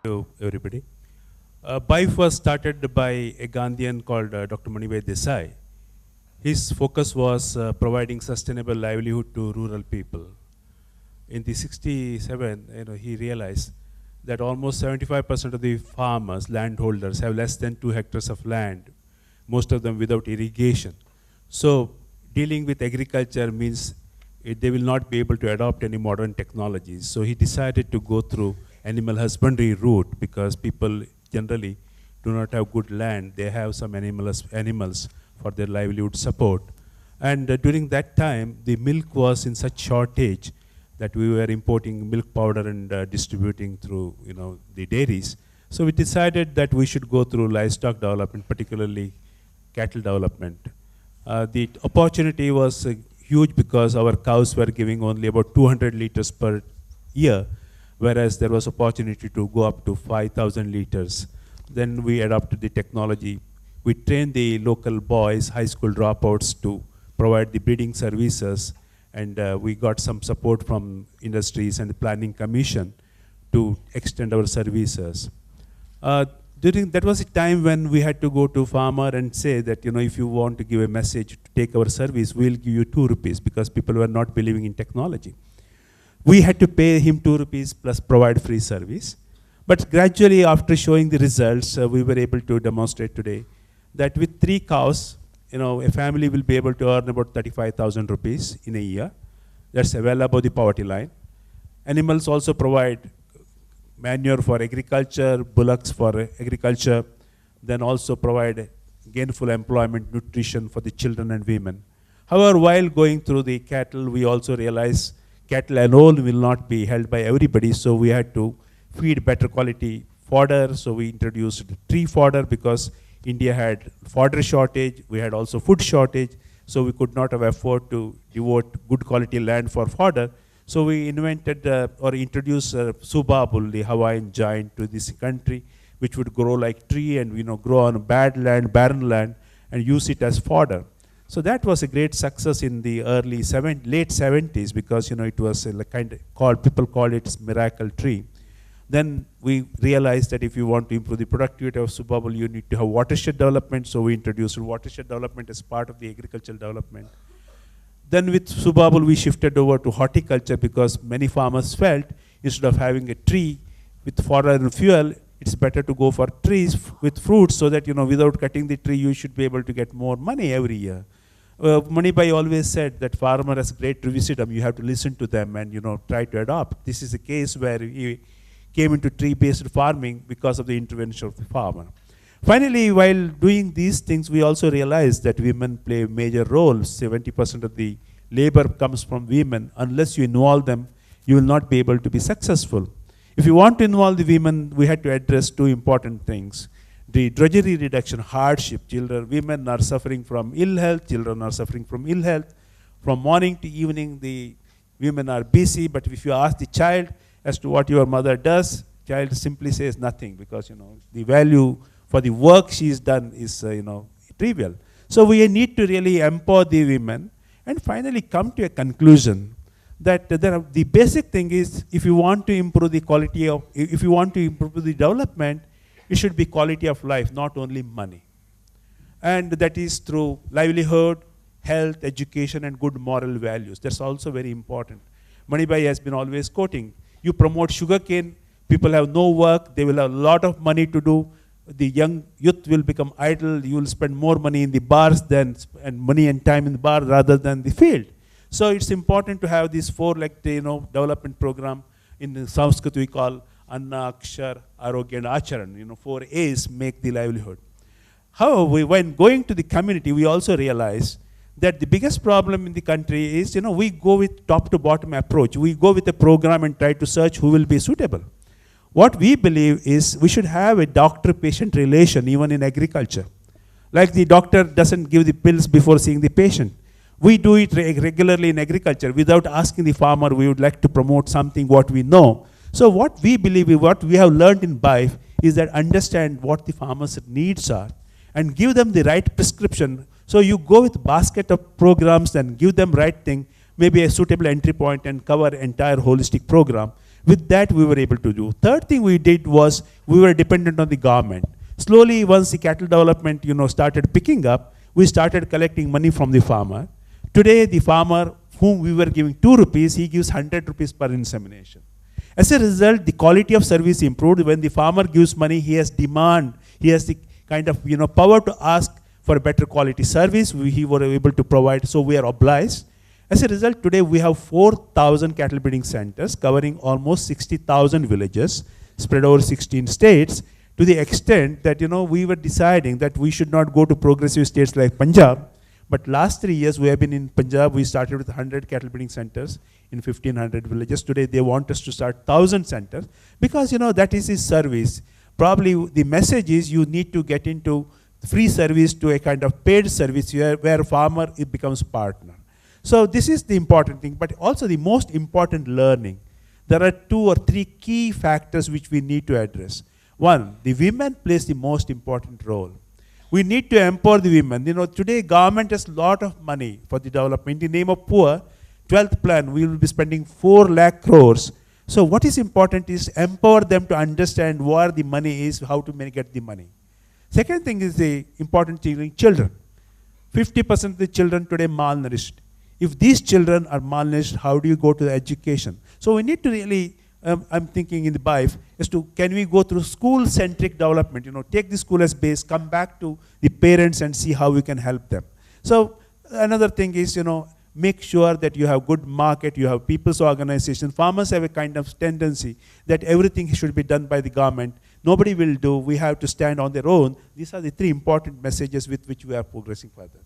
To everybody. BIFE was started by a Gandhian called Dr. Manibhai Desai. His focus was providing sustainable livelihood to rural people. In the 67, he realized that almost 75% of the farmers, landholders, have less than 2 hectares of land, most of them without irrigation. So dealing with agriculture means they will not be able to adopt any modern technologies. So he decided to go through animal husbandry route because people generally do not have good land. They have some animals for their livelihood support. And during that time, the milk was in such shortage that we were importing milk powder and distributing through the dairies. So we decided that we should go through livestock development, particularly cattle development. The opportunity was huge because our cows were giving only about 200 liters per year, whereas there was opportunity to go up to 5,000 liters. Then we adopted the technology. We trained the local boys, high school dropouts to provide the breeding services, and we got some support from industries and the planning commission to extend our services. That was a time when we had to go to farmer and say that, if you want to give a message to take our service, we'll give you 2 rupees because people were not believing in technology. We had to pay him 2 rupees plus provide free service. But gradually, after showing the results, we were able to demonstrate today that with 3 cows, a family will be able to earn about 35,000 rupees in a year. That's well above the poverty line. Animals also provide manure for agriculture, bullocks for agriculture, then also provide gainful employment, nutrition for the children and women. However, while going through the cattle, we also realized cattle alone will not be held by everybody, so we had to feed better quality fodder. So we introduced tree fodder because India had fodder shortage, we had also food shortage, so we could not have afford to devote good quality land for fodder. So we invented or introduced Subabul, the Hawaiian giant, to this country, which would grow like tree and grow on bad land, barren land, and use it as fodder. So that was a great success in the late 70s because it was people called it miracle tree. Then we realized that if you want to improve the productivity of Subabul, you need to have watershed development. So we introduced watershed development as part of the agricultural development. Then with Subabul, we shifted over to horticulture because many farmers felt instead of having a tree with fodder and fuel, it's better to go for trees with fruits so that, without cutting the tree, you should be able to get more money every year. Manibhai always said that farmer has great wisdom. You have to listen to them and, try to adopt. This is a case where he came into tree-based farming because of the intervention of the farmer. Finally, while doing these things, we also realized that women play a major role. 70% of the labor comes from women. Unless you involve them, you will not be able to be successful. If you want to involve the women, we had to address 2 important things. The drudgery reduction, hardship. Women are suffering from ill health, children are suffering from ill health. From morning to evening, the women are busy, but if you ask the child as to what your mother does, child simply says nothing because, the value for the work she's done is, trivial. So we need to really empower the women and finally come to a conclusion that the basic thing is if you want to improve the quality of, if you want to improve the development, it should be quality of life, not only money. And that is through livelihood, health, education, and good moral values. That's also very important. Manibhai has been always quoting, you promote sugarcane, people have no work, they will have a lot of money to do, the young youth will become idle, you will spend more money in the bars and money and time in the bar rather than the field. So it's important to have these 4 development program. In Sanskrit we call Anna, Akshar, Arogya and Acharan. 4 A's make the livelihood. However, when going to the community, we also realize that the biggest problem in the country is, we go with top to bottom approach. We go with a program and try to search who will be suitable. What we believe is we should have a doctor-patient relation even in agriculture. Like the doctor doesn't give the pills before seeing the patient. We do it regularly in agriculture. Without asking the farmer, we would like to promote something what we know. So what we believe, what we have learned in BIFE is that understand what the farmer's needs are and give them the right prescription. So you go with basket of programs and give them right thing, maybe a suitable entry point and cover entire holistic program. With that, we were able to do. Third thing we did was we were dependent on the government. Slowly, once the cattle development, started picking up, we started collecting money from the farmer. Today, the farmer whom we were giving 2 rupees, he gives 100 rupees per insemination. As a result, the quality of service improved. When the farmer gives money, he has demand, he has the kind of power to ask for a better quality service. We were able to provide, so we are obliged. As a result, today we have 4,000 cattle breeding centers covering almost 60,000 villages spread over 16 states, to the extent that we were deciding that we should not go to progressive states like Punjab. But last 3 years we have been in Punjab. We started with 100 cattle breeding centers in 1,500 villages. Today they want us to start 1,000 centers because that is his service. Probably the message is you need to get into free service to a kind of paid service where farmer it becomes partner. So this is the important thing, but also the most important learning. There are 2 or 3 key factors which we need to address. One, the women plays the most important role. We need to empower the women. Today government has a lot of money for the development. In the name of poor, 12th plan, we will be spending 4 lakh crores. So what is important is empower them to understand where the money is, how to get the money. Second thing is the important thing, children. 50% of the children today malnourished. If these children are malnourished, how do you go to the education? So we need to really, I'm thinking in the BIFE, as to can we go through school-centric development, take the school as base, come back to the parents and see how we can help them. So another thing is, make sure that you have good market, you have people's organization. Farmers have a kind of tendency that everything should be done by the government. Nobody will do, we have to stand on their own. These are the 3 important messages with which we are progressing further.